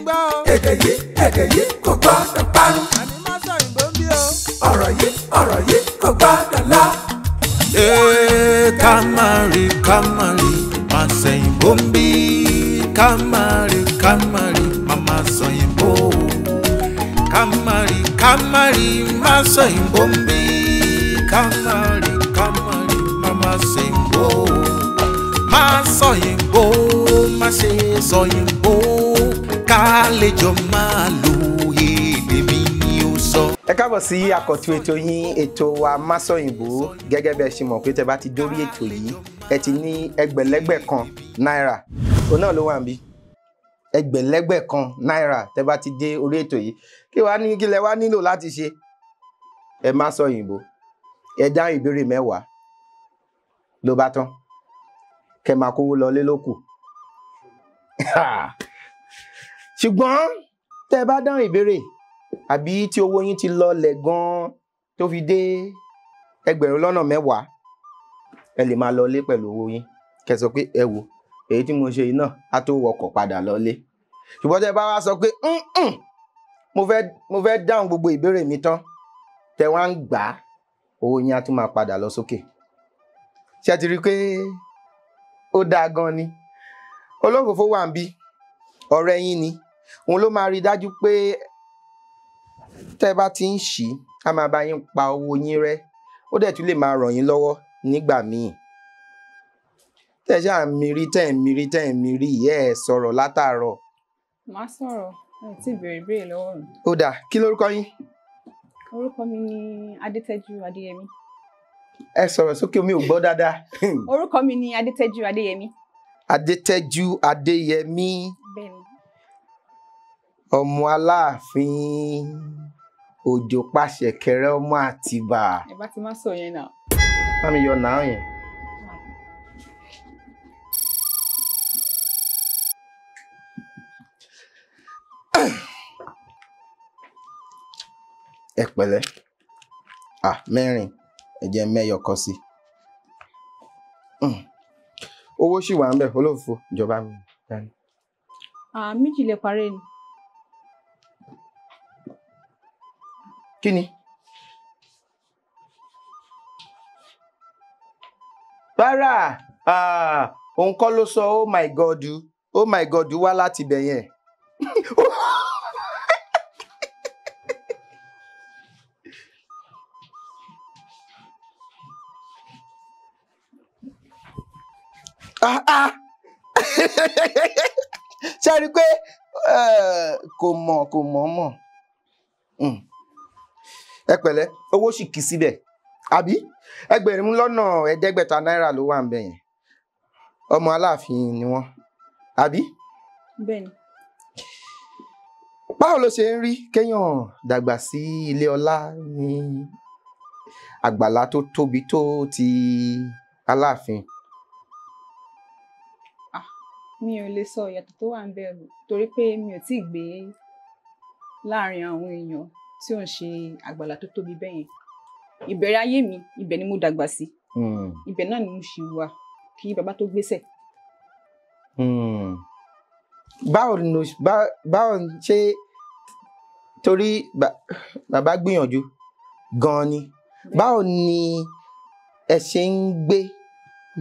gbọ́ o. èdè yìí kò gbọ́dọ̀ parun. àní má sọ ìbò ń bí o. ọ̀rọ̀ yìí kò gbọ́dọ̀ lọ. Kamari, má sẹ́yìn bó ń bí. Kamari, mama sẹ́yìn bó. Kamari, má sẹ́yìn bó ń bí. Kamari, mama sẹ́yìn bó. Má sọ̀yìn bó, má ṣe sọ̀yìn bó. Kálejò máa lo èdè mi ni ó sọ. Ẹ káàbọ̀ sí àkọ́tún ètò yín ètò wa Masọ̀yìnbó gẹ́gẹ́ bí ẹ ṣe mọ̀ pé tẹ́ bá ti dórí ètò yìí ẹ ti ní ẹgbẹ̀lẹ́gbẹ̀ kan náírà òun náà ló wà níbí ẹgbẹ̀lẹ́gbẹ̀ kan náírà tẹ́ bá ti dé orí ètò yìí kí lẹ wá nílò láti ṣe ẹ Masọ̀yìnbó ẹ dáhùn ìbéèrè 10 ló bá tán kẹ́ máa kówó lọlé lókù ṣùgbọ́n tẹ́ bá dáhùn ìbéèrè àbí tí owó yín ti lọlẹ̀ gan tó fi dé ẹgbẹ̀rún lọ́nà 10 ẹ lè máa lọlé pẹ̀lú owó yín kẹ́ sọ pé ẹ wò èyí tí mo ṣe yìí náà á tó wọkọ̀ padà lọlé ṣùgbọ́n tẹ́ bá wá sọ pé mo fẹ́ dáhùn gbogbo ìbéèrè mi tán tẹ́ wá ń gbà á owó yín á tún máa padà lọ sókè ṣé ẹ ti rí i pé ó dáa gan ni olófòfó wà ń bí ọ̀rẹ́ yín ni òun ló máa rí dájú pé tẹ́ bá ti ń ṣí a máa bá yín pa owó yín rẹ́ ó dẹ̀ tún lè máa ràn yín lọ́wọ́ nígbà míì tẹ́ ṣáà mírí ìyẹ́ ẹ̀ sọ̀rọ̀ látàárọ̀. Má sọ̀rọ̀ ẹ tí béèrè lọ́wọ́ mi. Ó dà kí lórúkọ yín. Orúkọ mi ni Adétẹ́jú Adéyẹmí. Ẹ sọ̀rọ̀ sókè mi ò gbọ́ dáadáa. Orúkọ mi ni Adétẹ́jú Adéyẹmí. Adétẹ́jú Adéyẹmí. Bẹ́ẹ̀ni. Ọmọ Aláàfin òjò pàṣẹ kẹrẹ ọmọ Àtìbà. Ẹ bá ti má sọ yẹn náà. Bá mi yọ náà yẹn. Ẹ pẹ̀lẹ́ 4 ẹ jẹ́ mẹ́yọ kọ sí owó sì wà ń bẹ̀ olófò ìjọba mi dání. 2 lè parẹ́ ni. Kí ni? Rárá òun kọ́ ló sọ oh my god wá láti bẹ̀ yẹn. Ṣé rí i pé kò mọ̀ ẹ pẹ̀lẹ́ owó sì kì í síbẹ̀ àbí ẹgbẹ̀rún lọ́nà 500 náírà ló wà ń bẹ̀ yẹn ọmọ Aláàfin ni wọ́n àbí. Bẹ́ẹ̀ni. Báwo ló ṣe ń rí kéèyàn dàgbà sí ilé ọlá ní àgbàlá tó tóbi tó ti Aláàfin? Mi ò lè sọ ìyàtọ̀ tó wà ń bẹ̀ torí pé mi ò tíì gbé láàrin àwọn èèyàn tí ò ń ṣe àgbàlá tó tóbi bẹ́ẹ̀ yẹn. Ìbẹ̀rẹ̀ ayé mi ibẹ̀ ni mo dàgbà sí. Ibẹ̀ náà ni mo ṣì wà kí bàbá tó gbéṣẹ̀. Báwo ṣe torí bàbá gbìyànjú gan ni báwo ni ẹ ṣe ń gbé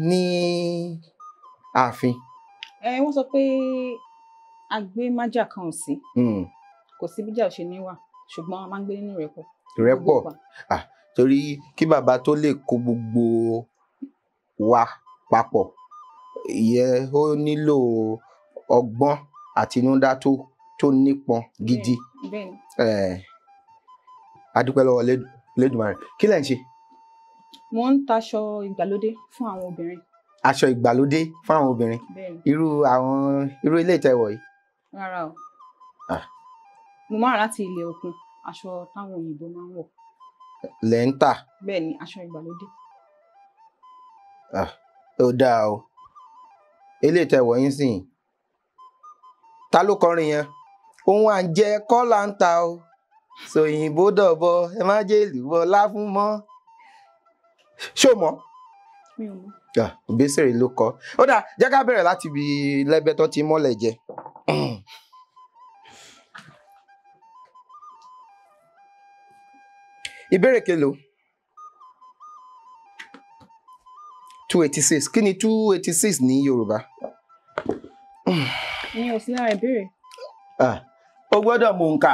ní ààfin? Wọ́n sọ pé agbé májà kan ò sí kò sí bíjà ò ṣe ní wà ṣùgbọ́n a máa ń gbé nínú ìrẹ́pọ̀. Torí kí bàbá tó lè kó gbogbo wa papọ̀ ìyẹn ó nílò ọgbọ́n àtinúdá tó nípọn gidi. A dúpẹ́ lọ́wọ́ Lédùmarè. Kí lẹ̀ ń ṣe? Mo ń taṣọ ìgbàlódé fún àwọn obìnrin. Aṣọ ìgbàlódé fún àwọn obìnrin? Irú ilé ìtẹ́wọ̀ yìí? Rárá o. Mo máa rà láti ilẹ̀ òkun aṣọ táwọn òyìnbó máa ń wọ̀. Lẹ̀ ń tà? Bẹ́ẹ̀ni aṣọ ìgbàlódé. Ó dáa o ilé ìtẹ́wọ̀ yín sìn ta ló kọrin yẹn? Ohun à ń jẹ kọ́ là ń ta o sòyìnbó dọ̀bọ ẹ má jẹ́ ìlú bọ́ láfún mọ́. Ṣó mọ̀? Mi ò mọ̀. Òbésèrè ló kọ. Ó dà jẹ́ ká bẹ̀rẹ̀ láti ibi lẹ́bẹ̀ tó ti mọ́lẹ̀ jẹ. ìbéèrè kelo 286 kí ni 286 ní Yorùbá? Ní o sí lára ìbéèrè. O gbọ́dọ̀ mọ̀ nǹka.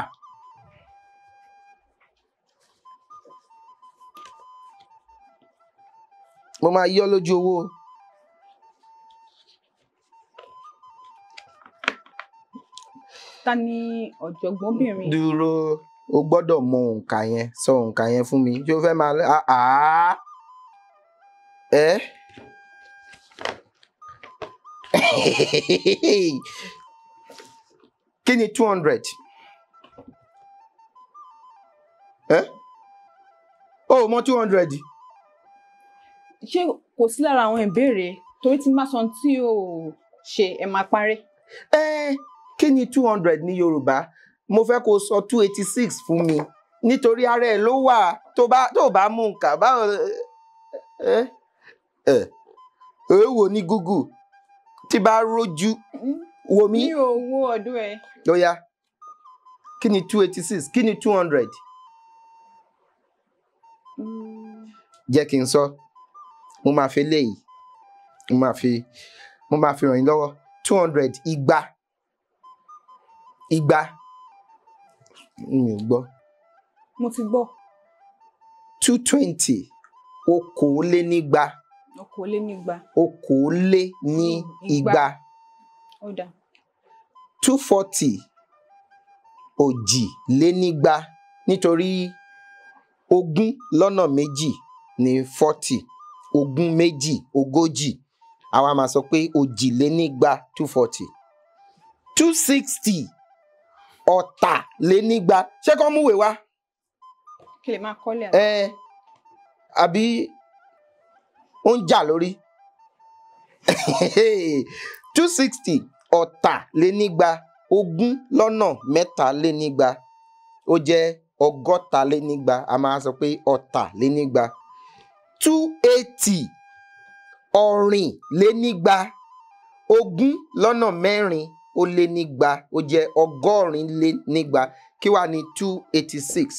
Mo máa yọ lójú owó. Ta ni ọ̀jọ̀gbọ́nbìnrin? Dúró, o gbọ́dọ̀ mọ̀ nǹka yẹn, sọ nǹka yẹn fún mi. Ṣé o fẹ́ máa kí ni 200? O mọ̀ 200? Ṣé kò sí lára àwọn ìbéèrè torí tí má sọ tí o ṣe ẹ máa parẹ́? Kí ni 200 ní Yorùbá? Mo fẹ́ kó sọ 286 fún mi nítorí ara ẹ̀ ló wà tó bá mú nǹkan báwo wò ní Google tí bá rójú wò mí. Mi ò wo ọdún ẹ. Ó yá, kí ni 286? Kí ni 200? Jẹ́ kí n sọ, mo máa fi léyìí, mo máa fi ràn yín lọ́wọ́. 200 igba. Mi ò gbọ́. Mo ti gbọ́. 220 okòólénígba. Okòólénígba. Okòólénígba. Ó dà. 240 òjìlénígba nítorí ogún lọ́nà méjì ní 40. Ogún méjì ogójì. Àwa máa sọ pé òjìlénígba 240. 260 ọ̀tàlénígba. Ṣé kọ́ múwèé wá? Kí lè máa kọ́lé àná. Àbí ó ń jà lórí. 260 ọ̀tàlénígba. Ogún lọ́nà mẹ́tàlénígba. Ó jẹ́ ọgọ́talénígba. A máa sọ pé ọ̀tàlénígba. 280 ọ̀rìnlénígba. Ogún lọ́nà mẹ́rin ó lé nígba. Ó jẹ́ ọgọ́rinlénígba. Kí wá ní 286?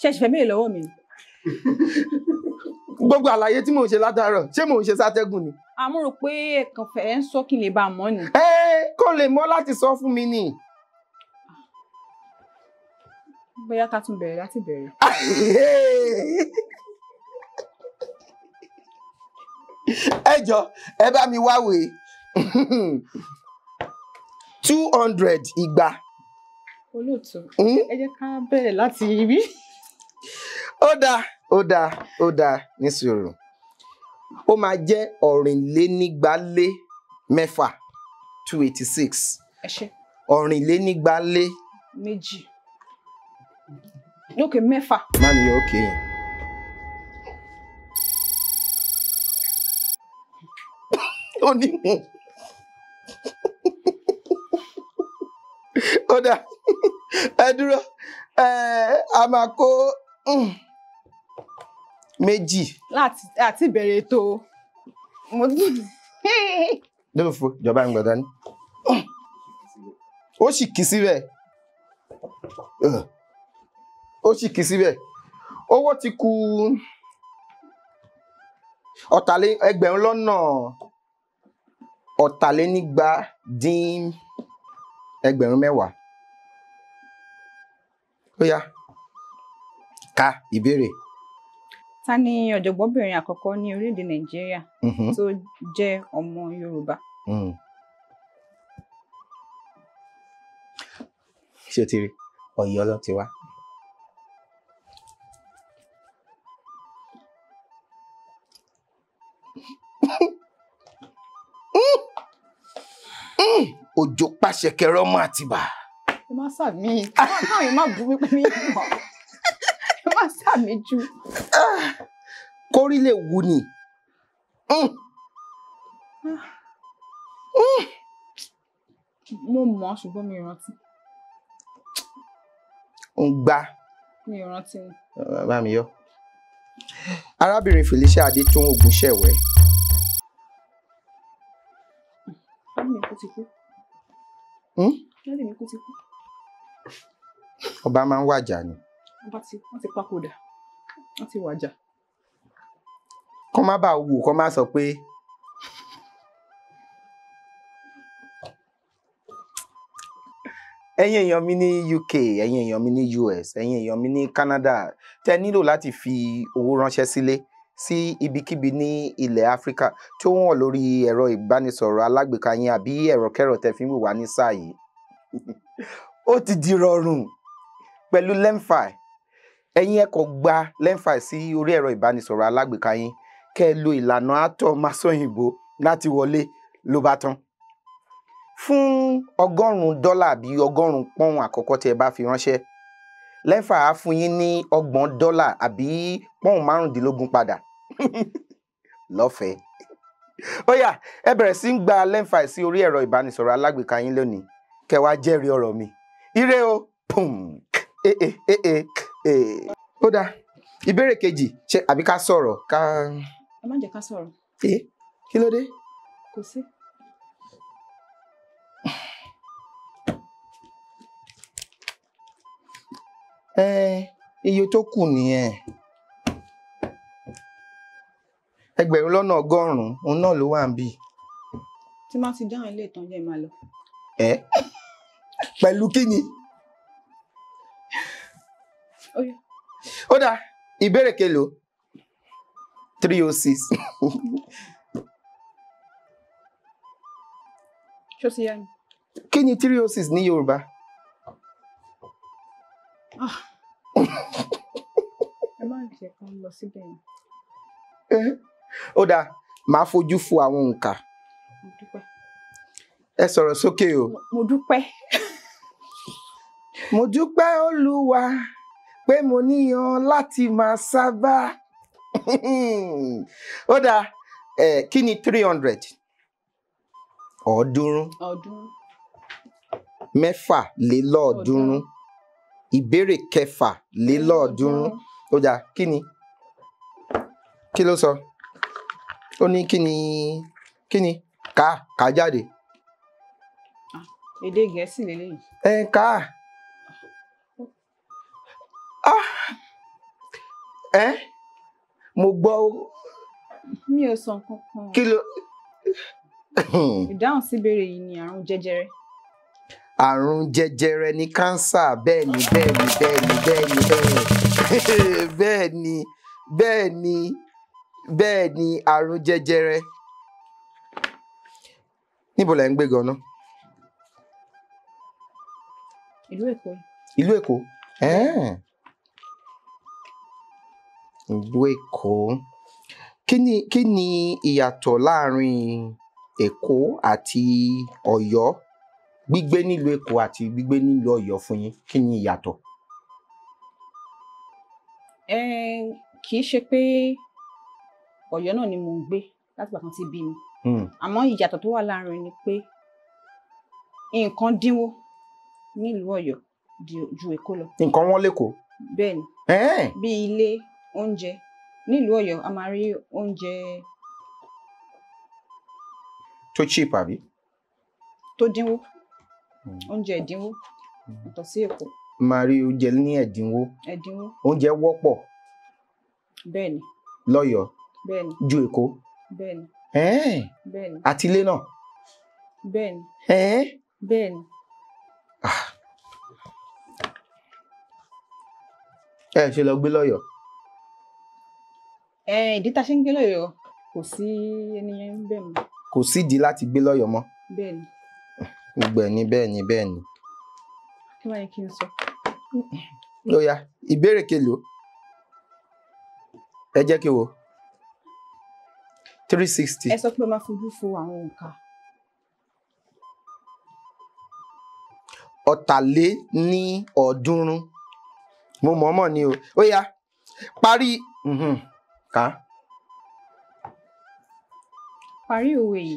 Ṣé ẹ ṣe fẹ́ béèrè lọ́wọ́ mi? Gbogbo àlàyé tí mò ń ṣe látàárọ̀, ṣé mò ń ṣe sátẹ́gùn ni? Àmọ́ rò pé ẹ̀kan fẹ́ ń sọ kí n lè bá a mọ̀ ni. Kó lè mọ̀ láti sọ fún mi ni. Bóyá ká tún bẹ̀rẹ̀ láti bẹ̀rẹ̀. Ẹ jọ̀ọ́, ẹ bá mi wáwèé. 200 igba. Olóòtú, ẹ jẹ́ ká bẹ̀rẹ̀ láti ibi. Ó dáa ní sùúrù. Ó máa jẹ́ ọ̀rìnlénígba-lé mẹ́fà 286. Ẹ ṣé. Ọ̀rìnlénígba-lé méjì. Lókè mẹ́fà. Má mi yọ òkè yẹn. Ó ní mú. Ó dáa. Ẹ dúró. A máa kó méjì. Láti bẹ̀rẹ̀ ètò. Lóòfò ìjọba ń gbọ̀dá ní. Ó sì kì síbẹ̀. Owó ti kù ẹgbẹ̀rún lọ́nà ọ̀tàlénígba dín ẹgbẹ̀rún mẹ́wàá. Ó yá, ka ìbéèrè. Ta ni ọ̀jọ̀gbọ́nbìnrin àkọ́kọ́ ní orílẹ̀-èdè Nàìjíríà tó jẹ́ ọmọ Yorùbá? Ṣé o ti rí? Ọ̀yọ́ ló ti wá. Òjò pàṣẹ kẹrẹ ọmọ Àtìbà. Ẹ má sàmì. Káwọn yìí má bú mi pé mi mọ̀. Ẹ má sàmì jù. Kórí lè wú ni. Mo mọ̀ ṣùgbọ́n mi ò rántí. Ń gbá. Mi ò rántí ni. Bá mi yọ. Arábìnrin Felicia Adétún Ògúnṣẹ̀wẹ̀. Dáàdì mi kú ti kú. Dáàdì mi kú ti kú. Ọba máa ń wàjà ni. Wọ́n ti papòdà. Wọ́n ti wàjà. Kọ́ má bàa wò, kọ́ má sọ pé ẹ̀yin èèyàn mi ní UK, ẹ̀yin èèyàn mi ní US, ẹ̀yin èèyàn mi ní Canada, tẹ́ nílò láti fi owó ránṣẹ́ sílé sí ibikíbi ní ilẹ̀ Áfíríkà tí ó wọ̀n lórí ẹ̀rọ ìbánisọ̀rọ̀ alágbèéká yín àbí ẹ̀rọ kẹ́rọ̀ tẹ́ fi ń wò wá ní sáà yìí. Ó ti di rọrùn pẹ̀lú Lemfi. Ẹ̀yin ẹ kọ gba Lemfi sí orí ẹ̀rọ ìbánisọ̀rọ̀ alágbèéká yín, kẹ́ ẹ lo ìlànà àtọ̀ masọ̀yìnbó láti wọlé ló bá tán. Fún $100 àbí £100 àkọ́kọ́ tí ẹ bá fi ránṣẹ́, Lemfi á fún yín ní $30 àbí £15 padà lọ́fẹ̀ẹ́. Ó yá, ẹ bẹ̀rẹ̀ sí ń gba Lemfi sí orí ẹ̀rọ ìbánisọ̀rọ̀ alágbèéká yín lónìí, kẹ́ wá jẹ́rìí ọ̀rọ̀ mi. Ire o, pum, ó dáa. Ìbéèrè kejì, ṣé àbí ká sọ̀rọ̀ ká. Ẹ má jẹ́ ká sọ̀rọ̀. Kí ló dé? Kò sí. Iye tó kù nìyẹn. 1,100 òun náà ló wà ń bì. Tí má ti dáhùn ilé ìtàn jẹ́ máa lọ. Pẹ̀lú kí ni? Ó dáa, ìbéèrè kelo? 306. Ṣó ti yá ni? Kí ni 306 ní Yorùbá? Ẹ má jẹ́ ká lọ síbẹ̀ yẹn. Ó dáa, màá fojú fo àwọn òǹkà. Mo dúpẹ́. Ẹ sọ̀rọ̀ sókè o. Mo dúpẹ́. Mo dúpẹ́ Olúwa pé mo níyàn láti máa sábà. Ó dáa, kí ni 300? Ọ̀ọ́dúnrún. Mẹ́fàlélọ́ọ̀ọ́dúnrún. Ìbéèrè 6lélọ́ọ̀ọ́dúnrún. Ó dáa, kí ni? Kí ló sọ? Ó ní kí ni? Ká jáde. Èdè Gẹ̀ẹ́sì lélẹ́yìí. Ká. Mo gbọ́. Mi ò sọ nǹkan kan. Kí ló? Ìdáhùn sí ìbéèrè yìí ni àrùn jẹjẹrẹ. Àrùn jẹjẹrẹ ni kánsà. Bẹ́ẹ̀ni. Àrùn jẹjẹrẹ. Níbo lẹ ń gbé gan-an? Ìlú Èkó. Ìlú Èkó? Ìlú Èkó. Kí ni ìyàtọ̀ láàrin Èkó àti Ọ̀yọ́? Gbígbé nílùú Èkó àti gbígbé nílùú Ọ̀yọ́ fún yín, kí ni ìyàtọ̀? Kì í ṣe pé Ọ̀yọ́ náà ni mò ń gbé láti ìgbà kan tí bí mi. Àmọ́ ìyàtọ̀ tó wà láàrin ni pé nǹkan dínwó nílùú Ọ̀yọ́ ju Èkó lọ. Nǹkan wọ́n l'Ékòó? Bẹ́ẹ̀ni. Bí ilé oúnjẹ nílùú Ọ̀yọ́ a máa rí oúnjẹ tó cheap àbí? Tó dínwó. Oúnjẹ ẹ̀dínwó yàtọ̀ sí Èkó. Máa rí oúnjẹ ní ẹ̀dínwó. Ẹ̀dínwó. Oúnjẹ wọ́pọ̀. Bẹ́ẹ̀ni. Lọ́yọ̀ọ́. Bẹ́ẹ̀ni. Ju Èkó. Bẹ́ẹ̀ni. Bẹ́ẹ̀ni. Àti ilé náà. Bẹ́ẹ̀ni. Bẹ́ẹ̀ni. Ṣe lọ gbé lọ́yọ̀ọ́? Ìdí tá a ṣe ń gbé lọ́yọ̀ọ́ kò sí ẹnìyẹn ń bẹ̀ mọ́. Kò sídìí láti gbé lọ́yọ̀ọ́ mọ́. Bẹ́ẹ̀ni. Gbogbo ẹ̀ ní bẹ́ẹ̀ni. Kí wáyé kí n sọ? Ó yá, ìbéèrè kelo? Ẹ jẹ́ kí n wò. 360. Ẹ sọ pé máa fojú fo àwọn òǹkà. 300. Mo mọ̀ọ́mọ̀ ni o. Ó yá, parí. Ká. Parí òwe yìí.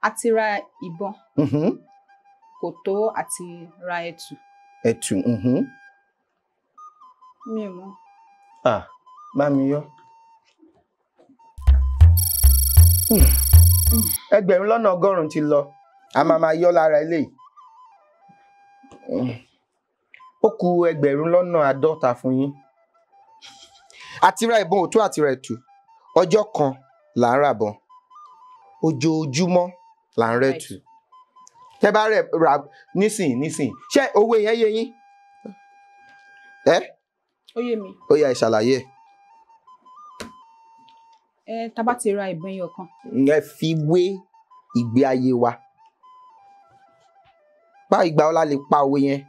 A ti ra ìbọn. Kò tó àti ra ẹ̀tù. Ẹ̀tù. Mi ò mọ̀. Bá mi yọ. 1,100 ti lọ. A máa yọ lára eléyìí. ó kù 1,50 fún yín. Àti ra ìbọn òtún àti ra ẹ̀tù. Ọjọ́ kan là ń ràbọn. Ojoojúmọ́ là ń rẹ̀tù. Tẹ́ bá rà nísìn. Ṣé owó yẹn yé yín? Ó yé mi. Ó yá ẹ ṣàlàyé. Tá bá ti ra ìbọn ẹyọ kan. Ẹ fi wé ìgbé ayé wa. Bá ìgbà ọlá lè pa owó yẹn.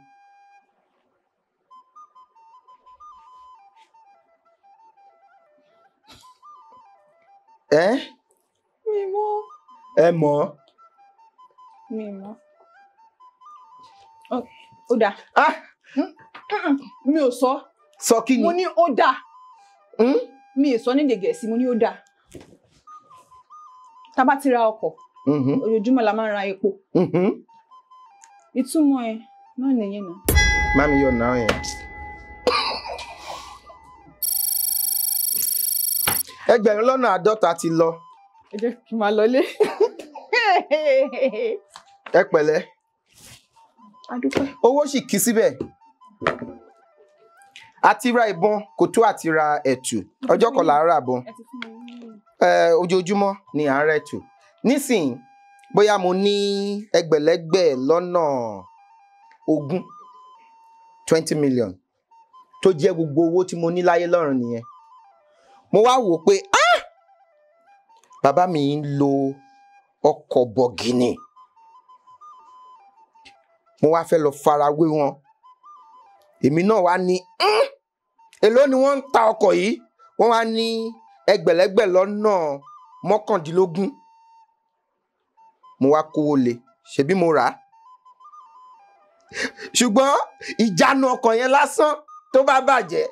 Mi mọ̀. Ẹ mọ̀. Mi mọ̀. Ó dáa. Mi ò sọ. Sọ kí ni? Mo ní ó dáa. Mi ò sọ ní èdè Gẹ̀ẹ́sì, mo ní ó dáa. Tá bá ti ra ọkọ̀, ojoojúmọ́ la máa ń ra epo. Ìtumọ̀ ẹ̀ náà nìyẹn náà. Mami yọ̀ náà yẹn. 1,50 ti lọ. Ẹ jẹ́ kí n máa lọlé. Ẹ pẹ̀lẹ́. A dúpẹ́. Owó sì kì síbẹ̀. Àti ra ìbọn kò tó àti ra ẹ̀tù. Ọjọ́ kan là ń rà bọ́n. Ojoojúmọ́ ni à ń rẹ̀tù. Nísìnyí, bóyá mo ní ẹgbẹ̀lẹ́gbẹ̀ lọ́nà 20 million tó jẹ́ gbogbo owó tí mo ní láyé lọ́run nìyẹn. Mo wá wò pé bàbá mi ń lo ọkọ̀ bọ̀gìnì. Mo wá fẹ́ lọ farawé wọn. Èmi náà wá ní èló ni wọ́n ń ta ọkọ̀ yìí? Wọ́n wá ní ẹgbẹ̀lẹ́gbẹ̀ lọ́nà 19. Mo wá kówó lé, ṣebí mo rà á. Ṣùgbọ́n ìjánu ọkọ̀ yẹn lásán tó bá bàjẹ́,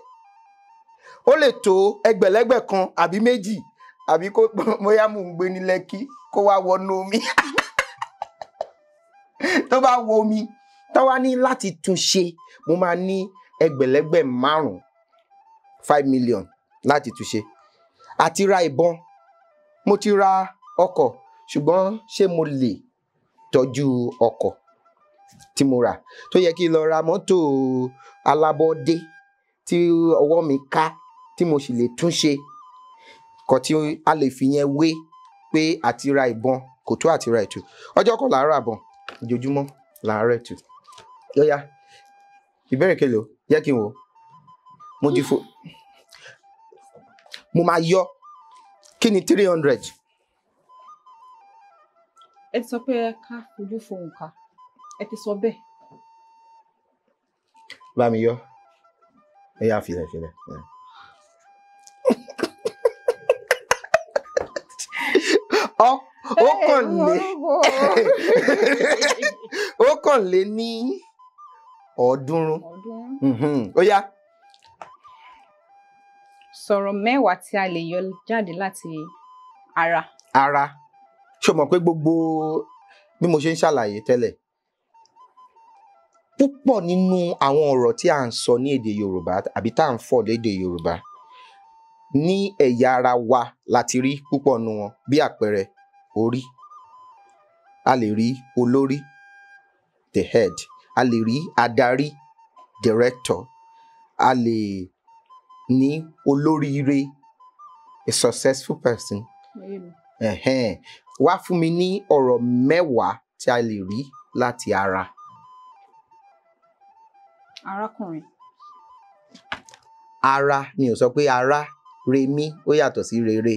ó lè tó ẹgbẹ̀lẹ́gbẹ̀ kan àbí méjì, àbí kó bóyá mò ń gbé ní Lẹ́kí kó wá wọnú omi. Tó bá wọ omi, tó wá ní láti tún ṣe, mo máa ní ẹgbẹ̀lẹ́gbẹ̀ 5 million láti tún ṣe. Àti ra ìbọn, mo ti ra ọkọ̀, ṣùgbọ́n ṣé mo lè tọ́jú ọkọ̀ tí mo rà? Tó yẹ kí n lọ ra mọ́tò alábọ́dé tí ọwọ́ mi ká tí mo sì lè tún ṣe. Kọ́ tí a lè fi yẹn wé pé àti ra ìbọn kò tó àti ra ẹ̀tù. Ọjọ́ kan là ń rà bọ́n, ojoojúmọ́ là ń rẹ̀tù. Yọ́yá, ìbéèrè kelo, jẹ́ kí n wò. Mo ti fò. Mo máa yọ. Kí ni 300? Ẹ ti sọ pé ká fojú fohùn ká. Ẹ ti sọ bẹ́ẹ̀. Bá mi yọ. Ẹ yá filẹ̀. Ó kàn lé ní 300. Ó yá. Sọ̀rọ̀ mẹ́wàá tí a lè yọ jáde láti ara. Ara. Ṣé o mọ̀ pé gbogbo bí mo ṣe ń ṣàlàyé tẹ́lẹ̀, púpọ̀ nínú àwọn ọ̀rọ̀ tí à ń sọ ní èdè Yorùbá àbí tá à ń fọ̀ lédè Yorùbá ní ẹ̀yà ara wa láti rí púpọ̀ nínú wọn. Bí àpẹẹrẹ, orí. A lè rí olórí, the head. A lè rí adarí, director. A lè ní olóríire, a successful person. Wá fún mi ní ọ̀rọ̀ mẹ́wàá tí a lè rí láti ara. Arákùnrin. Ara ni ò sọ pé ara. Remi ó yàtọ̀ sí rere.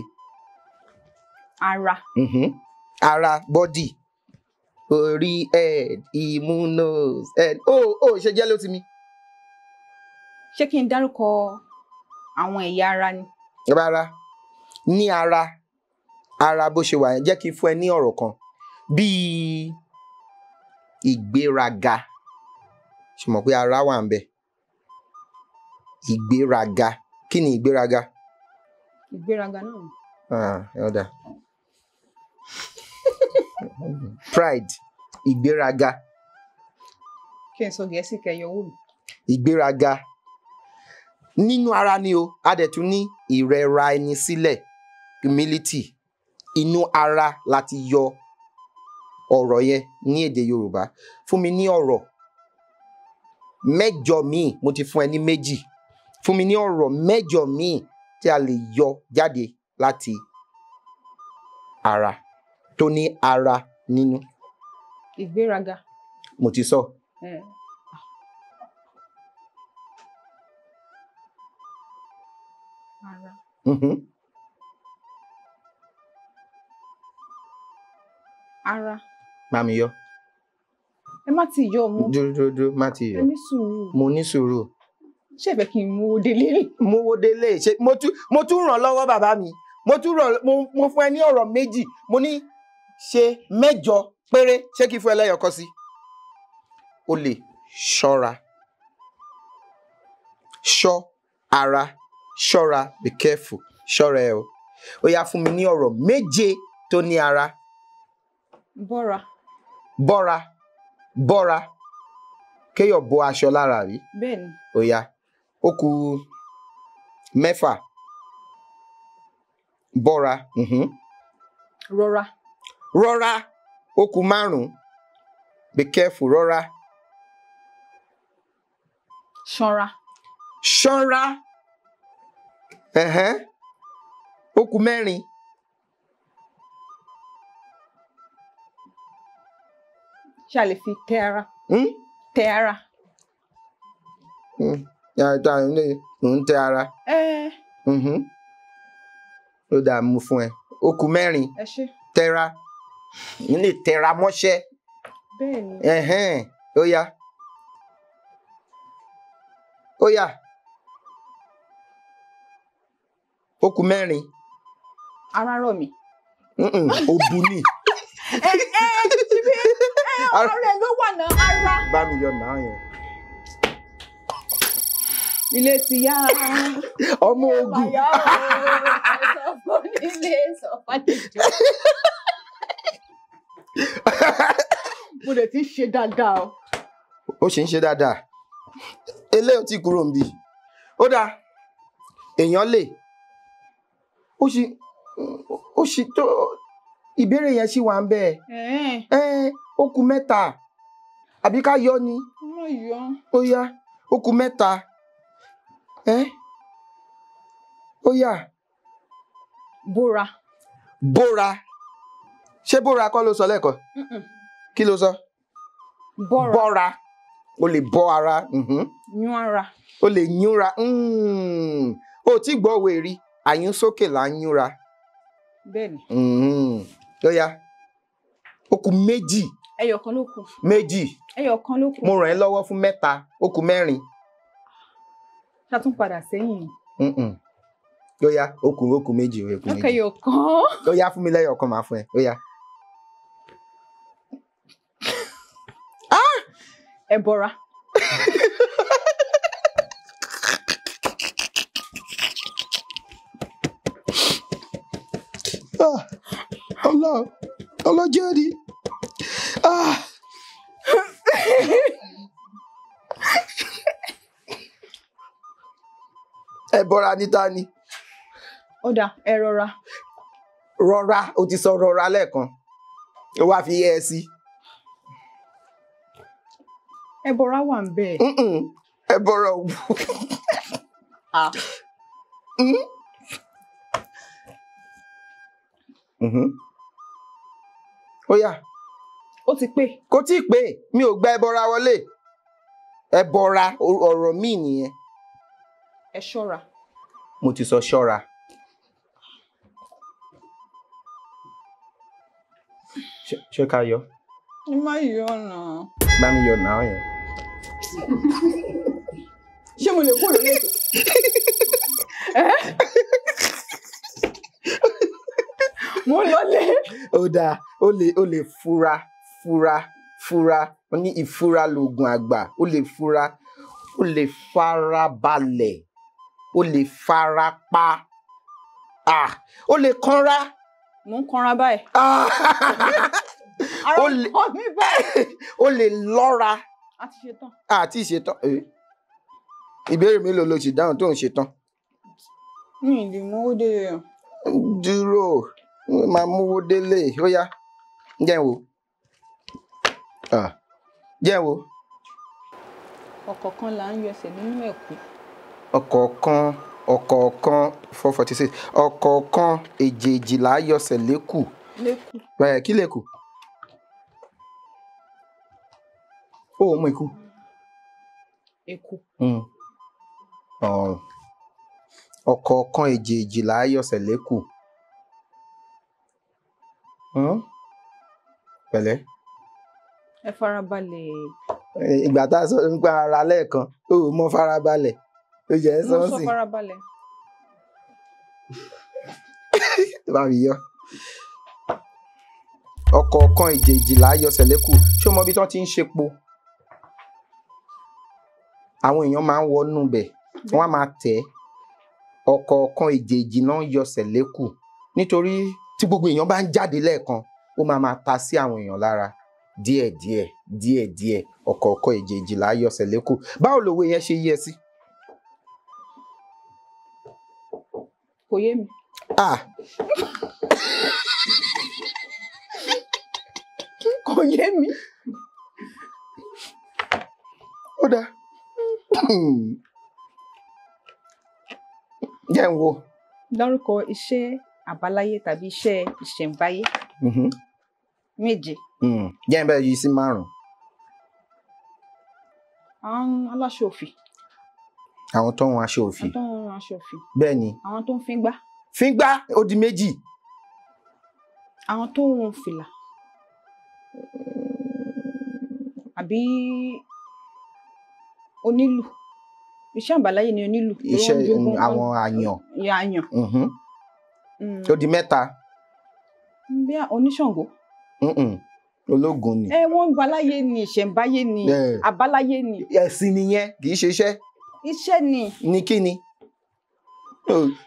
Ara. Ara, body. Orí, head, imú, nose, head. Ṣe jẹ́ ló ti mi. Ṣé kí n dárúkọ àwọn ẹ̀yà ara ni? Rárá. Ní ara. Ara bó ṣe wà yẹn, jẹ́ kí n fún ẹ ní ọ̀rọ̀ kan. Bíi ìgbéraga. Ṣé mọ̀ pé ara wà ń bẹ? Ìgbéraga. Kí ni ìgbéraga? Ìgbéraga náà. Ọ̀dà. Pride. Ìgbéraga. Kí n sọ Gẹ̀ẹ́sì kẹyọ wò mí. Ìgbéraga. Nínú ara ni o, a dẹ̀ tún ní ìrẹra ẹni sílẹ̀, humility. Inú ara láti yọ ọ̀rọ̀ yẹn ní èdè Yorùbá. Fún mi ní ọ̀rọ̀ mẹ́jọ míì mo ti fún ẹ ní méjì fún mi ní ọ̀rọ̀ mẹ́jọ míì tí a lè yọ jáde láti ara tó ní ara nínú. Ìgbéraga. Mo ti sọ. Ara. Ara. Má mi yọ. Ẹ má ti yọ mo. Dúró má ti yọ. Ẹ ní sùúrù. Mo ní sùúrù. Ṣé ẹ fẹ́ kí n mówó délé? Mówó délé ṣe mo tún ràn lọ́wọ́ bàbá mi mo fún ẹ ní ọ̀rọ̀ méjì mo ní ṣe mẹ́jọ péré ṣé kí fún ẹ lẹ́yọ̀kan sí. O lè ṣọ́ra ṣọ́ ara ṣọ́ra be careful ṣọ́ra ẹ o. Ó yá fún mi ní ọ̀rọ̀ méje tó ní ara. Bọ́ra. Bọ́ra bọ́ra kéèyàn bọ́ aṣọ lára rí. Bẹ́ẹ̀ni. Ó yá ó kù mẹ́fà. Bọ́ra. Rọra. Rọra ó kù 5. Be careful rọra. Ṣọ́ra. Ṣọ́ra. Ó kù 4. Ṣé a lè fi tẹ ara? Tẹ ara. Ń tẹ ara. Ó dáa mú fún ẹ. Ó kù 4. Ẹ ṣé. Tẹra. Ń lè tẹra mọ́ṣẹ́. Bẹ́ẹ̀ni. Ó yá. Ó yá. Ó kù 4. Ara rọ̀ mí. Òbú ni. Ọ̀rọ̀ rẹ̀ ló wà náà ara. Bá mi yọ náà yẹn. Ilé ti yá. Ọmọ ogun. Mo lè ti ṣe dáadáa o. Ó ṣe ń ṣe dáadáa. Eléyìí tí kúrò ń bì. Ó dáa. Èèyàn lè. Ó ṣì tó. Ìbéèrè yẹn ṣì wà ń bẹ́ẹ̀. Ó kù 3. Àbí ká yọ ni. Ó yá. Ó kù 3. Ó yá. Bóra. Bóra. Ṣé bóra kọ́ ló sọ lẹ́ẹ̀kan? Kí ló sọ? Bọ́ra. Bọ́ra. O lè bọ́ ara. Yún ara. O lè yúnra. O tí gbọ́ òwe rí. Àyún sókè là ń yúnra. Bẹ́ẹ̀ni. Ó yá. Ó kù 2. Ẹyọ̀kan ló kù. 2. Ẹyọ̀kan ló kù. Mo ràn ẹ́ lọ́wọ́ fún 3. Ó kù 4. Ṣá tún padà sẹ́yìn. Ó yá. Ó kù 2. Ẹyọ̀kan. Ó yá fún mi lẹ́yọ̀kan máa fún ẹ. Ó yá. Ẹ bọ́ra. Ọlọ́jọ́ ni. Ẹ bọ́ra níta ni. Ó dà ẹ rọra. Rọra o ti sọ rọra lẹ́ẹ̀kan. Ó wá fi ẹ sí. Ẹ bọ́ra wà ń bẹ̀. Ẹ bọ́ra o. Ó yá. Ó ti pé. Kò tí ì pé mi ò gba ẹbọra wọlé. Ẹbọra ọ̀rọ̀ mi nìyẹn. Ẹ ṣọ́ra. Mo ti sọ ṣọ́ra. Ṣé ká yọ? Ẹ má yọ náà. Bá mi yọ náà yẹn. Ṣé mo lè kó lórí ètò? Mo lọlé. Ó dáa, ó lè fura. Wọ́n ní ìfura lògùn àgbà. Ó lè fura, ó lè farabalẹ̀, ó lè farapa. Ó lè kanra. Mo ń kanra báyìí. Ara kọ́ mi báyìí. Ó lè lọ́ra. A ti ṣetán. Àti ìṣetán. Ìbéèrè mélòó ló ṣì dáhùn tó ń ṣetán? Mi ì lè mówó délé. Dúró. Máa mówó délé. Ó yá. Jẹ́ n wò. Jẹ́ n wò. ọ̀kọ̀ọ̀kan là ń yọsẹ̀ nínú ẹ̀kú. ọ̀kọ̀ọ̀kan 446 ọ̀kọ̀ọ̀kan èjèèjì là á yọsẹ̀ lẹ́kù. Lẹ́kù. Kí lẹ́kù? Ó mú ikú. Èkù. ọ̀kọ̀ọ̀kan èjèèjì là á yọsẹ̀ lẹ́kù. Pẹ̀lẹ́. Ẹ farabalẹ̀. Ìgbà tá a sọ nípa ara lẹ́ẹ̀kan ó mọ farabalẹ̀ ó jẹ́ Mo sọ sọ́ọ̀sì. farabalẹ̀. Bá mi yọ. ọ̀kọ̀ọ̀kan èjèèjì là á yọsẹ̀ lẹ́kù. Ṣé o mọ ibi tí wọ́n ti ń ṣepo? Àwọn èèyàn máa ń wọnú bẹ̀ wọ́n á máa tẹ̀ ọ̀kọ̀ọ̀kan èjèèjì náà yọsẹ̀ lẹ́kù nítorí tí gbogbo èèyàn bá ń jáde lẹ́ẹ̀kan ó máa ta sí àwọn èèyàn lára díẹ̀díẹ̀ ọ̀kọ̀ọ̀kan èjèèjì là á yọsẹ̀ lẹ́kù. Báwo lòwe yẹn ṣe yẹ sí? Kò yé mi. Kò yé mi. Ó dáa. Jẹ́ n wo. Dárúkọ iṣẹ́ àbáláyé tàbí iṣẹ́ ìṣẹ̀ǹbáyé. Méje. Jẹ́ n bẹ́ẹ̀ yí sí 5. Àwọn aláṣọ òfì. Àwọn tó ń hun aṣọ òfì. Àwọn tó ń hun aṣọ òfì. Bẹ́ẹ̀ ni. Àwọn tó ń fíngbá. Fíngbá ó di 2. Àwọn tó ń hun fìlà. Àbí onílù. Iṣẹ́ àbáláyé ni onílù. Iṣẹ́ àwọn àyàn. Àyàn. Ó di 3. Bí oníṣàngó. Ológun ni. Wọ́n gbáláyé ni ìṣẹ̀ǹbáyé ni àbáláyé ni. Ẹ̀sìn nìyẹn kì í ṣe iṣẹ́. Iṣẹ́ ni. Ní kí ni?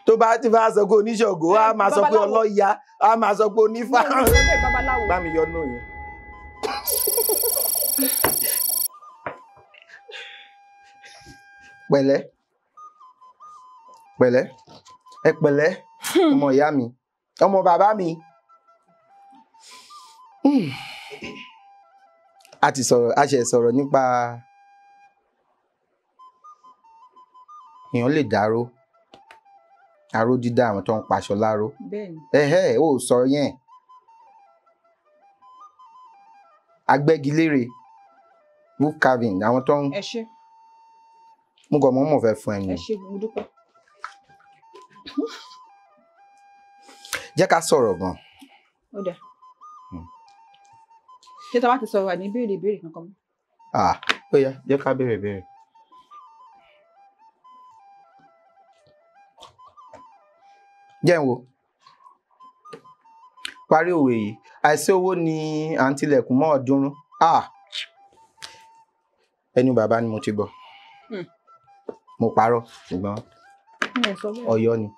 Tó bá ti bá sọ pé oníṣàngó á máa sọ pé ọlọ́ya á máa sọ pé onífá. Bá mi yọ náà yẹn. Pẹ̀lẹ́ ẹ pẹ̀lẹ́ ọmọ ìyá mi ọmọ bàbá mi. A ṣe sọ̀rọ̀ nípa èèyàn lè dáró aró dídá àwọn tó ń paṣọ láró. Bẹ́ẹ̀ni. Ó sọ yẹn. Agbẹ́gilére wood carving àwọn tó ń. Ẹ ṣé. Mo kàn mọ̀ fẹ́ fún ẹni. Ẹ ṣé mo dúpẹ́. Jẹ́ ká sọ̀rọ̀ gan. Ó dà. Ṣé tá a bá ti sọ̀rọ̀ ní ìbéèrè kankan mọ́? Ó yá jẹ́ ká béèrè. Jẹ́ n wo. Parí òwe yìí. Àìsí owó ni à ń tilẹ̀kùn mọ́ ọ̀ọ́dúnrún. Ẹnu bàbá ni mo ti gbọ́. Mo parọ́ ṣùgbọ́n Ọ̀yọ́ ni.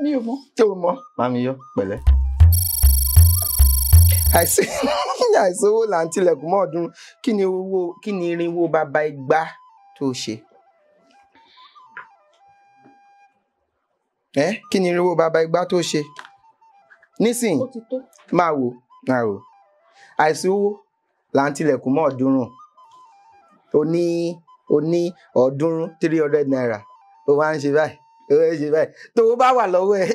Mi ò mọ̀. Tí o mọ̀ máa mi yọ pẹ̀lẹ́. Àìsí owó là ń tilẹ̀kùn mọ́ ọ̀ọ́dúnrún. Kí ni irinwó bàbá igba tó ṣe? Kí ni irinwó bàbá igba tó ṣe? Nísìnyí máa wò. Àìsí owó là ń tilẹ̀kùn mọ́ ọ̀ọ́dúnrún. Oní ọ̀ọ́dúnrún 300 naira. Ó wá ń ṣe báyìí. Tó bá wà lọ́wọ́ ẹ̀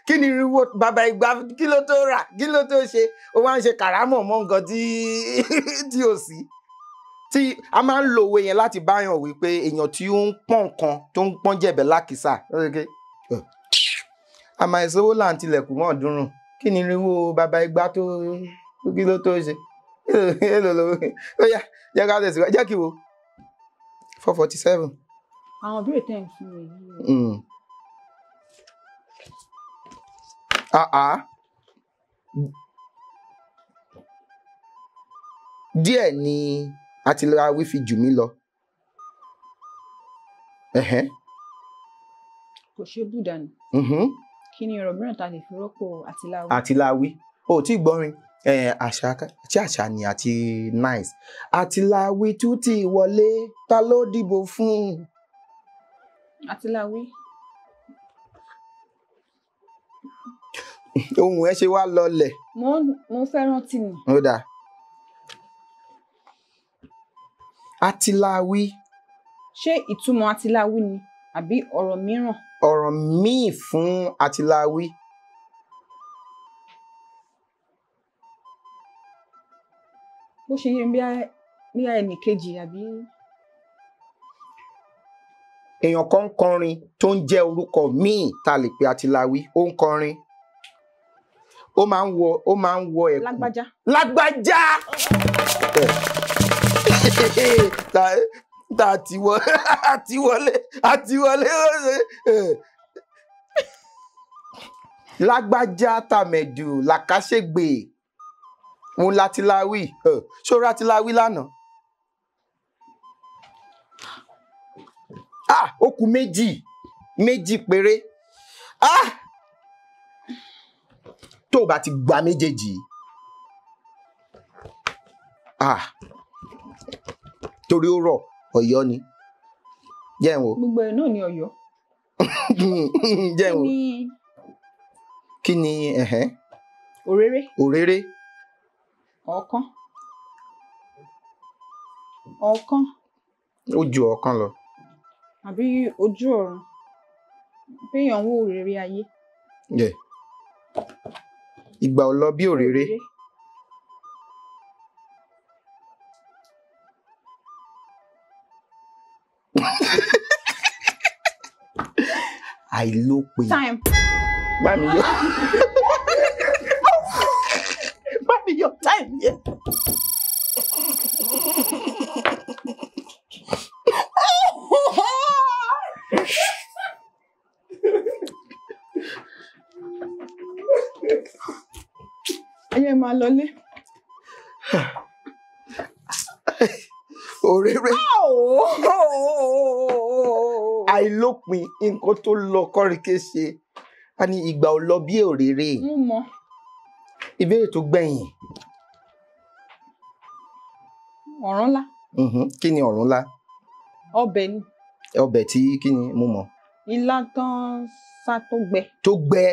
kí ni irinwó bàbá igba kí ló tó rà kí ló tó ṣe? Ó wá ń ṣe kàrámọ̀ mọ́ nǹkan tí ò sí. Tí a máa ń lo òwe yẹn láti báyàn wí pé èèyàn tí ó ń pọ́n nǹkan tó ń pọ́n jẹ̀bẹ̀ lákìsà. Àmọ́ àìsí owó là ń tilẹ̀kùn mọ́ ọ̀ọ́dúnrún. Kí ni irinwó bàbá igba tó kí ló tó ṣe? Ó yá jẹ́ ká tẹ̀síwájú jẹ́ kí wo 447. Àwọn ìbéèrè tẹ́ ń fún mi yìí. Díẹ̀ ni àtìláwí fi jù mí lọ. Kò ṣe búdàní. Kí ni ọ̀rọ̀ mìíràn ta lè fi rọ́pò àtìláwí? Àtìláwí o tí gbọ́rin àṣà ni àti nice. Àtìláwí tún ti wọlé ta ló dìbò fún? Àtìláwí. ohun ẹ ṣe wá lọlẹ̀. mo fẹ́ rántí ni. Ó dáa. Atiláwí. Ṣé ìtumọ̀ atiláwí ni àbí ọ̀rọ̀ mìíràn? Ọ̀rọ̀ míì fún atiláwí. Bó ṣe yé bí ẹnì kejì àbí. Èèyàn kan ń kọrin tó ń jẹ́ orúkọ míì tá a lè pe atiláwí. Ó ń kọrin. Ó máa ń wọ ẹ̀kú. Lágbájá. Lágbájá. tá àti wọlé. Lágbájá tàmẹ̀dù làkàṣègbè. Mo látiláwí. Ṣó rátiláwí lánàá? Ó kù méjì péré. Tó o bá ti gba méjèèjì. Torí ó rọ̀ Ọ̀yọ́ ni. Jẹ́ n wò. Gbogbo ẹ̀ náà ni Ọ̀yọ́. Jẹ́ n wò. Kí ni Òréré. Òréré. Ọ̀kan. Ó ju ọ̀kan lọ. Àbí ojú ọ̀run. Béèyàn ń wò òréré ayé. Ìgbà ò lọ bí òréré. Àìlópin. Time. Bá mi yọ time yẹn. Ayé máa lọlé. Òréré. Àìlópin nǹkan tó lọ kọ́ríkẹ́ ṣe. A ní ìgbà ò lọ bí òréré. Mo mọ̀. Ìbéèrè tó gbẹ̀yìn. Ọ̀rúnlá. Kí ni Ọ̀rúnlá? Ọbẹ̀ ni. Ọbẹ̀ tí kí ni mo mọ̀? Ilá tán sá tó gbẹ. Tó gbẹ.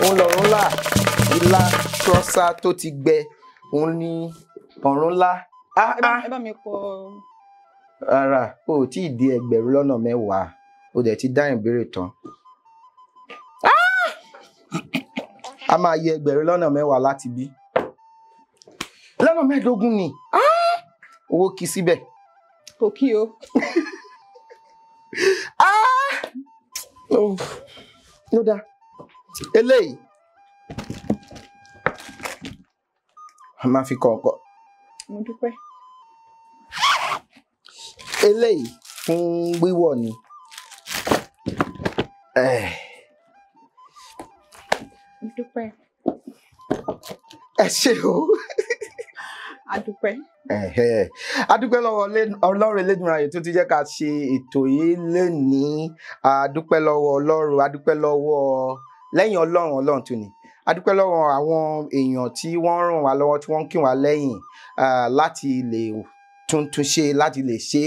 Òun lọ̀rúnlá. Ilá tó sá tó ti gbẹ. Òun ni Ọ̀rúnlá. Ẹ bá mi kọ. Rárá, o tí ì di 10,000 o dẹ̀ ti dá ìbéèrè tán. A máa yẹ 10,000 láti bí. 15 ni. Owó kì í síbẹ̀. Kò kí o. Ló dáa. Eléyìí. A máa fi kọ̀ọ̀kọ̀. Mo dúpẹ́. Eléyìí fún wíwọ̀ ni. Mo dúpẹ́. Ẹ ṣé o. A dúpẹ́. A dúpẹ́ lọ́wọ́ Ọlọ́run Elédùmarè tó ti jẹ́ ká ṣe ètò yìí lénìí. A dúpẹ́ lọ́wọ́ Ọlọ́run, a dúpẹ́ lọ́wọ́ lẹ́yìn Ọlọ́run tún ni. A dúpẹ́ lọ́wọ́ àwọn èèyàn tí wọ́n ràn wá lọ́wọ́ tí wọ́n ń kí wá lẹ́yìn láti lè tuntun ṣe, láti lè ṣe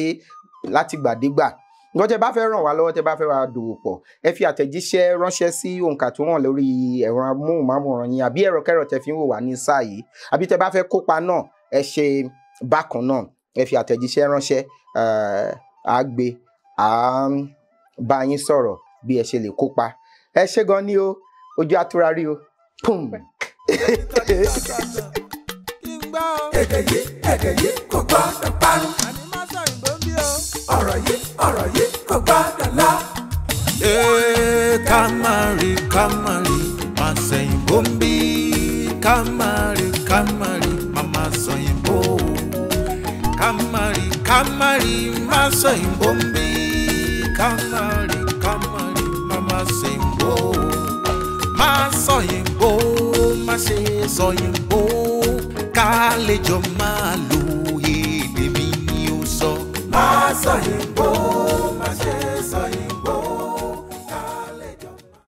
láti gbàdégbà. Ǹjọ́ tẹ́ bá fẹ́ ràn wá lọ́wọ́, tẹ́ bá fẹ́ wá dòwò pọ̀, ẹ fi àtẹ̀jíṣẹ́ ránṣẹ́ sí òǹkà tó hàn lórí ẹ̀rọ amóhùnmáwòrán yín àbí ẹ̀rọ kẹ́rọ̀ tẹ́ fi ń wò wá ní sáà yìí. Àbí tẹ́ bá fẹ́ kópa náà, ẹ ṣe bákan náà. Ẹ fi àtẹ̀jíṣẹ́ ránṣẹ́, á gbé, á bá yín sọ̀rọ̀ bí ẹ ṣe lè kópa. Ẹ ṣé gan ni o, ojú àtúrà rí o. Pum. Èdè yìí kò gbọ́dọ̀ parun. Ọ̀rọ̀ yìí kò gbọ́dọ̀ lọ. Kamari, máa sẹ́yìn bóńbí. Kamari, mama sẹ́yìn bó. Kamari, máa sẹ́yìn bóńbí. Kamari, mama sẹ́yìn bó. Máa sọ̀yìn bó, má ṣe sọ̀yìn bó. Ká lè jọ máa lò.